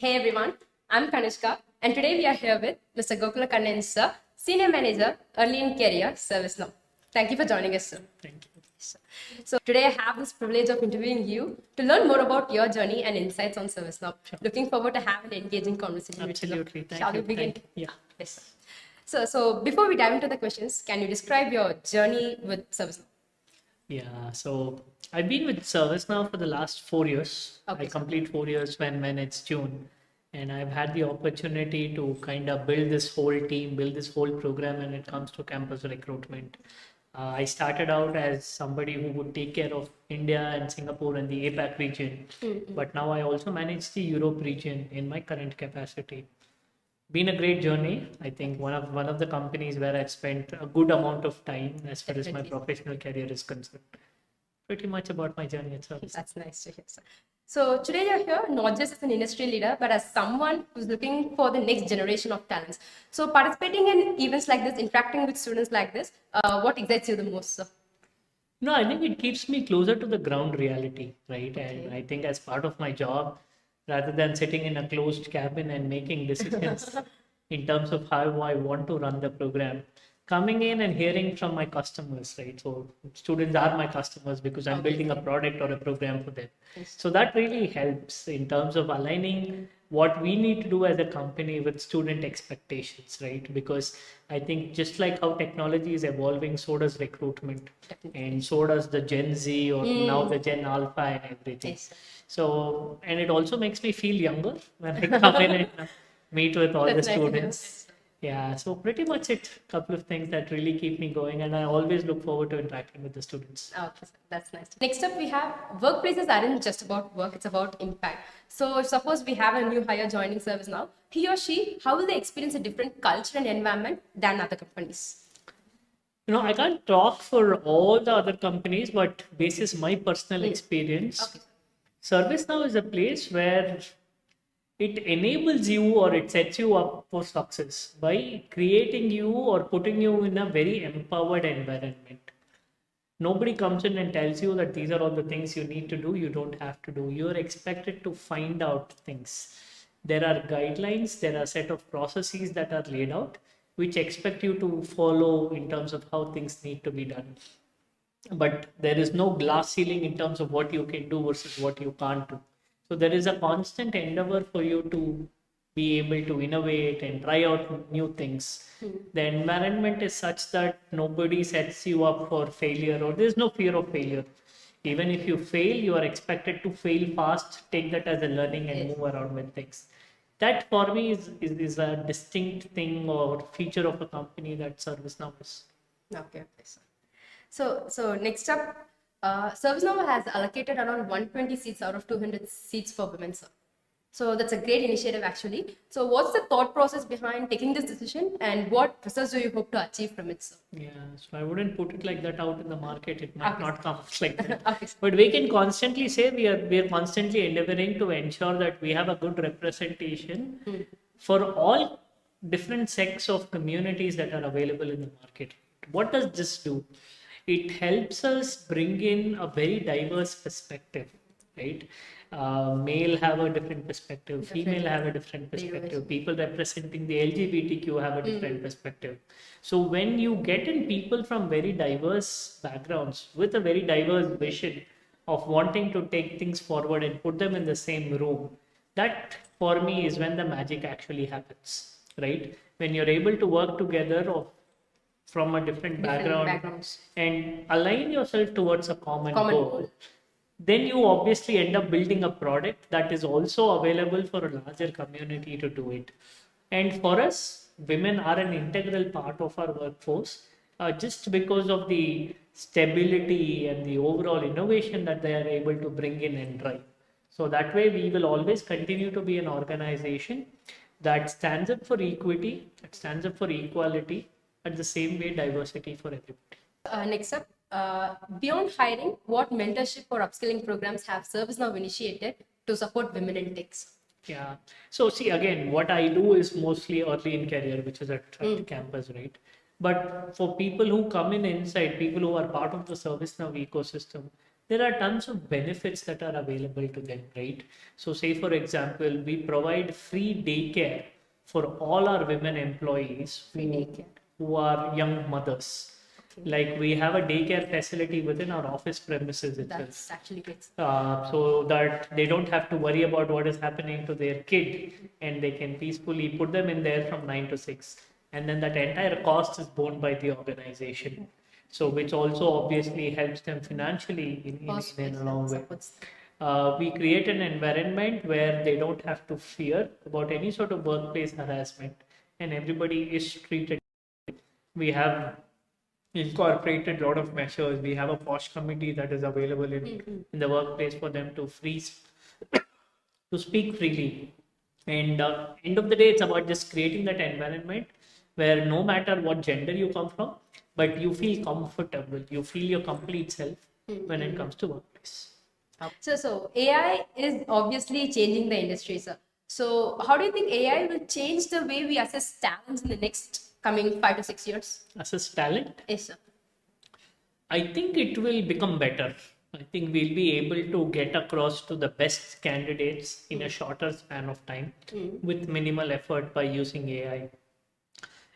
Hey everyone, I'm Kanishka, and today we are here with Mr. Gokulakannan, sir, Senior Manager, Early in Career, ServiceNow. Thank you for joining us, sir. Thank you. So today I have this privilege of interviewing you to learn more about your journey and insights on ServiceNow. Looking forward to have an engaging conversation Absolutely. with you. Shall we begin? Yeah. Yes, sir. So before we dive into the questions, can you describe your journey with ServiceNow? Yeah. So I've been with ServiceNow for the last 4 years. Okay, I complete 4 years when it's June. And I've had the opportunity to kind of build this whole team, build this whole program when it comes to campus recruitment. I started out as somebody who would take care of India and Singapore and the APAC region. But now I also manage the Europe region in my current capacity. Been a great journey. I think one of the companies where I've spent a good amount of time as far as my Definitely. professional career is concerned. Pretty much about my journey at Service. That's nice to hear, sir. So today you're here not just as an industry leader, but as someone who's looking for the next generation of talents. So participating in events like this, interacting with students like this, what excites you the most, sir? No, I think it keeps me closer to the ground reality, right? And Okay. I think as part of my job, rather than sitting in a closed cabin and making decisions in terms of how I want to run the program, coming in and hearing from my customers, right? So students are my customers because I'm building a product or a program for them. Yes. So that really helps in terms of aligning what we need to do as a company with student expectations, right? Because I think just like how technology is evolving, so does recruitment, Definitely. and so does the Gen Z or now the Gen Alpha and everything. Yes, sir. So, and it also makes me feel younger when I come in and meet with all the That's nice to hear. students. Yeah, so pretty much it. Couple of things that really keep me going, and I always look forward to interacting with the students. Okay, sir. That's nice. Next up, we have workplaces aren't just about work, it's about impact. So if suppose we have a new hire joining service now, he or she, how will they experience a different culture and environment than other companies? I can't talk for all the other companies, but basis my personal experience, Okay. ServiceNow is a place where it enables you or it sets you up for success by creating you or putting you in a very empowered environment. Nobody comes in and tells you that these are all the things you need to do. You don't have to do. You're expected to find out things. There are guidelines, there are set of processes that are laid out, which expect you to follow in terms of how things need to be done. But there is no glass ceiling in terms of what you can do versus what you can't do. So there is a constant endeavor for you to be able to innovate and try out new things. The environment is such that nobody sets you up for failure, or there's no fear of failure. Even if you fail, you are expected to fail fast, take that as a learning and Yes. move around with things. That for me is a distinct thing or feature of a company that ServiceNow is. Okay, okay, sir. So next up, ServiceNow has allocated around 120 seats out of 200 seats for women, sir. So that's a great initiative, actually. So what's the thought process behind taking this decision, and what results do you hope to achieve from it, sir? Yeah, so I wouldn't put it like that out in the market. It might Okay. not come like that. Okay, sir. But we can constantly say we are constantly endeavoring to ensure that we have a good representation for all different sects of communities that are available in the market. What does this do? It helps us bring in a very diverse perspective, right? Male have a different perspective, female have a different perspective, people representing the LGBTQ have a different perspective. So when you get in people from very diverse backgrounds with a very diverse vision of wanting to take things forward and put them in the same room, that for me is when the magic actually happens, right? When you're able to work together from a different background backgrounds. and align yourself towards a common Common goal, goal. then you obviously end up building a product that is also available for a larger community to do it. And for us, women are an integral part of our workforce, just because of the stability and the overall innovation that they are able to bring in and drive. So that way, we will always continue to be an organization that stands up for equity, that stands up for equality, at the same way diversity for everybody. Next up, beyond hiring, what mentorship or upskilling programs have ServiceNow initiated to support women in tech? Yeah. So see, again, what I do is mostly early in career, which is at campus, right? But for people who come in inside, people who are part of the ServiceNow ecosystem, there are tons of benefits that are available to them, right? So say for example, we provide free daycare for all our women employees Free daycare. who are young mothers. Okay. Like we have a daycare facility within our office premises itself. That's actually great. So that they don't have to worry about what is happening to their kid, and they can peacefully put them in there from 9 to 6, and then that entire cost is borne by the organization, so which also obviously helps them financially in a long way. We create an environment where they don't have to fear about any sort of workplace harassment, and everybody is treated. We have incorporated a lot of measures. We have a POSH committee that is available in the workplace for them to to speak freely. And end of the day, it's about just creating that environment where no matter what gender you come from, but you feel comfortable, you feel your complete self when it comes to workplace. So AI is obviously changing the industry, sir. So how do you think AI will change the way we assess talents in the next coming 5 to 6 years? Assess talent? Yes, sir. I think it will become better. I think we'll be able to get across to the best candidates in a shorter span of time with minimal effort by using AI.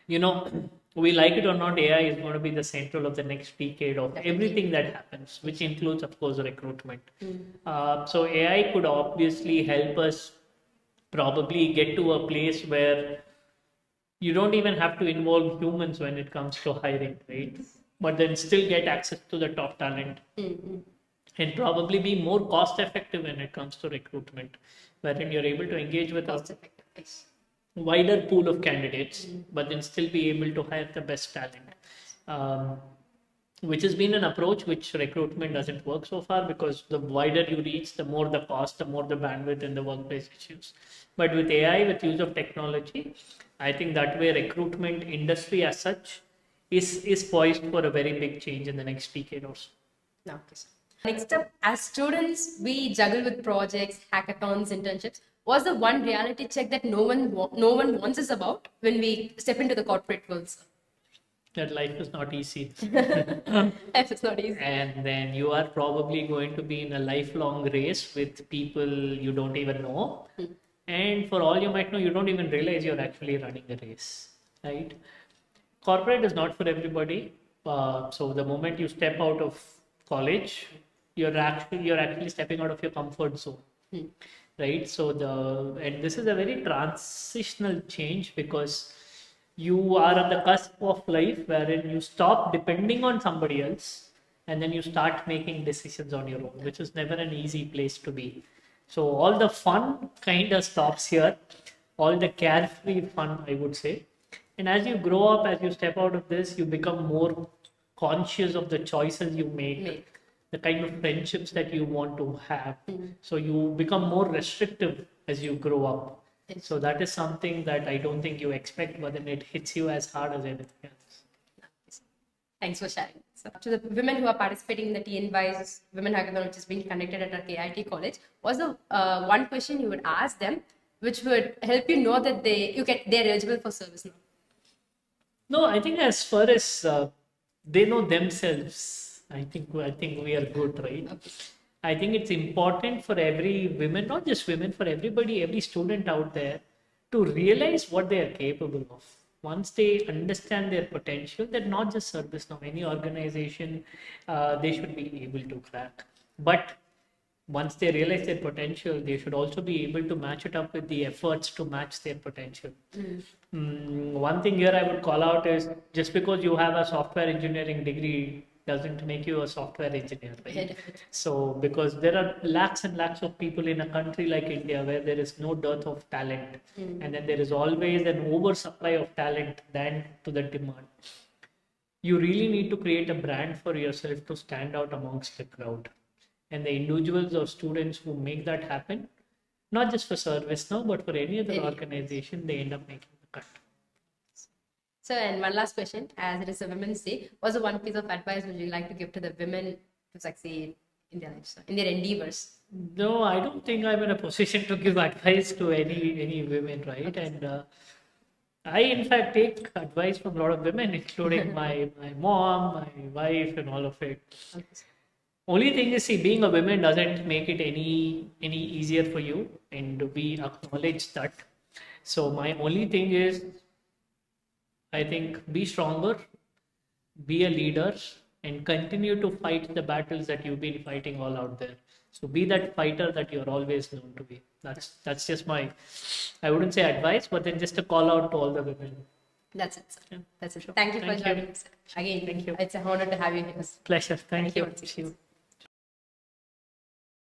You know, we like it or not, AI is going to be the central of the next decade of everything that happens, which includes, of course, recruitment. So AI could obviously help us probably get to a place where you don't even have to involve humans when it comes to hiring, right? But then still get access to the top talent and probably be more cost effective when it comes to recruitment, wherein you're able to engage with Cost effective. Yes. wider pool of candidates, but then still be able to hire the best talent. Which has been an approach which recruitment doesn't work so far, because the wider you reach, the more the cost, the more the bandwidth and the workplace issues. But with AI, with use of technology, I think that way recruitment industry as such is poised for a very big change in the next decade or so. Okay, sir. Next up, as students, we juggle with projects, hackathons, internships. What's the one reality check that no one wants us about when we step into the corporate world, sir? That life is not easy. Life is not easy. And then you are probably going to be in a lifelong race with people you don't even know. And for all you might know, you don't even realize you're actually running a race, right? Corporate is not for everybody. So the moment you step out of college, you're actually stepping out of your comfort zone, right? So and this is a very transitional change, because you are at the cusp of life wherein you stop depending on somebody else and then you start making decisions on your own, which is never an easy place to be. So all the fun kind of stops here, all the carefree fun, I would say. And as you grow up, as you step out of this, you become more conscious of the choices you make. The kind of friendships that you want to have. So you become more restrictive as you grow up. So that is something that I don't think you expect, but then it hits you as hard as anything else. Thanks for sharing. So, to the women who are participating in the TNY's Women Hackathon, which is being conducted at our KIT college, what's the one question you would ask them, which would help you know that they're eligible for ServiceNow? No, I think as far as they know themselves, I think we are good, right? Okay. I think it's important for every women, not just women, for everybody, every student out there, to realize what they are capable of. Once they understand their potential, that not just ServiceNow, any organization, they should be able to crack. But once they realize their potential, they should also be able to match it up with the efforts to match their potential. One thing here I would call out is, just because you have a software engineering degree doesn't make you a software engineer, right? So because there are lakhs and lakhs of people in a country like India where there is no dearth of talent, and then there is always an oversupply of talent than to the demand. You really need to create a brand for yourself to stand out amongst the crowd. And the individuals or students who make that happen, not just for ServiceNow, but for any other organization, they end up making the cut. So, and one last question, as it is a Women's Day, what's the one piece of advice would you like to give to the women to succeed in their lives, in their endeavors? No, I don't think I'm in a position to give advice to any women, right? And I, in fact, take advice from a lot of women, including my mom, my wife, and all of it. Only thing is, see, being a woman doesn't make it any easier for you, and we acknowledge that. So my only thing is, I think, be stronger, be a leader, and continue to fight the battles that you've been fighting all out there. So be that fighter that you're always known to be. That's just my, I wouldn't say advice, but then just a call out to all the women. That's it, sir. Yeah. That's it. Sure. Thank you for Thank you. joining, sir. Again, Thank you. it's an honor to have you here. Pleasure. Thank you. once again. See you.